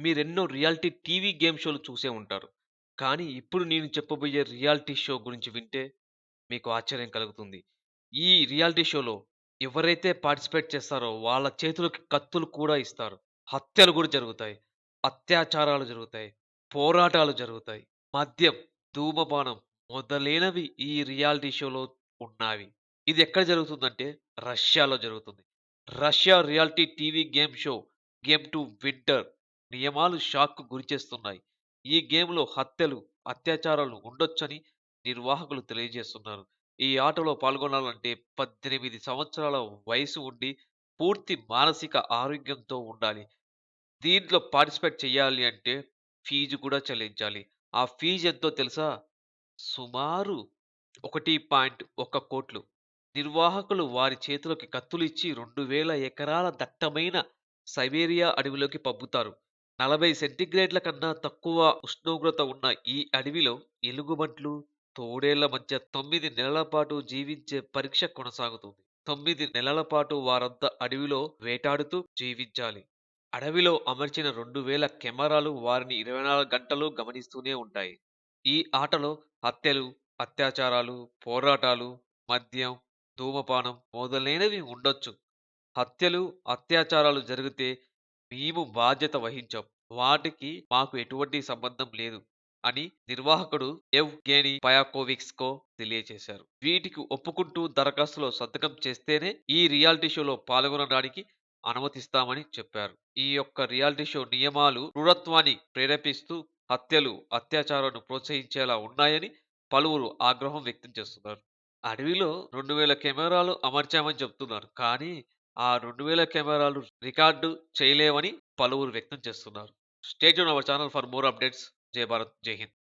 మీరెన్నో reality TV game షోలు చూసే ఉంటారు. కానీ ఇప్పుడు నేను చెప్పబోయే రియాలిటీ షో గురించి వింటే మీకు ఆశ్చర్యం కలుగుతుంది. ఈ రియాలిటీ షోలో ఎవరైతే పార్టిసిపేట్ చేస్తారో వాళ్ళ చేతులకి కత్తులు కూడా ఇస్తారు. హత్యలు కూడా జరుగుతాయి. అత్యాచారాలు జరుగుతాయి. పోరాటాలు జరుగుతాయి. మద్యం, ధూమపానం మొదలైనవి ఈ రియాలిటీ షోలో ఉన్నావి. ఇది ఎక్కడ జరుగుతుందంటే రష్యాలో జరుగుతుంది. Russia reality TV game show 'game to winter' నియమాలు షాక్‌కు గురిచేస్తున్నాయి. ఈ గేమ్‌లో హత్యలు, అత్యాచారాలు ఉండొచ్చని నిర్వాహకులు తెలియజేస్తున్నారు. ఈ ఆటలో పాల్గొనాలంటే 18 సంవత్సరాల వయసు ఉండి, పూర్తి మానసిక ఆరోగ్యంతో ఉండాలి. దీంట్లో పార్టిసిపేట్ చేయాలి అంటే ఫీజు కూడా చెల్లించాలి. ఆ ఫీజు ఎంతో తెలుసా? సుమారు 1,1,00,00,000. నిర్వాహకులు వారి చేతులకి కత్తులు ఇచ్చి 2,000 ఎకరాల దట్టమైన సైబీరియా అడవిలోకి పంపుతారు. 40 సెంటీగ్రేడ్ల కన్నా తక్కువ ఉష్ణోగ్రత ఉన్న ఈ అడవిలో ఎలుగుబంట్లు, తోడేళ్ల మధ్య 9 నెలల పాటు జీవించే పరీక్ష కొనసాగుతుంది. 9 నెలల పాటు వారంతా అడవిలో వేటాడుతూ జీవించాలి. అడవిలో అమర్చిన 2,000 కెమెరాలు వారిని 24 గంటలు గమనిస్తూనే ఉంటాయి. ఈ ఆటలో హత్యలు, అత్యాచారాలు, పోరాటాలు, మద్యం, ధూమపానం మొదలైనవి ఉండొచ్చు. హత్యలు, అత్యాచారాలు జరిగితే మేము బాధ్యత వహించం. వాటికి మాకు ఎటువంటి సంబంధం లేదు అని నిర్వాహకుడు యెవ్గెనీ పయాకోవిక్స్‌కో తెలియజేశారు. వీటికి ఒప్పుకుంటూ దరఖాస్తులో సంతకం చేస్తేనే ఈ రియాలిటీ షోలో పాల్గొనడానికి అనుమతిస్తామని చెప్పారు. ఈ యొక్క రియాలిటీ షో నియమాలు క్రూరత్వాన్ని ప్రేరేపిస్తూ హత్యలు, అత్యాచారాలను ప్రోత్సహించేలా ఉన్నాయని పలువురు ఆగ్రహం వ్యక్తం చేస్తున్నారు. అడవిలో 2,000 కెమెరాలు అమర్చామని చెప్తున్నారు. కానీ ఆ 2,000 కెమెరాలు రికార్డు చేయలేవని పలువురు వ్యక్తం చేస్తున్నారు. Stay tune our channel for more updates. జై భారత్! జై హింద్!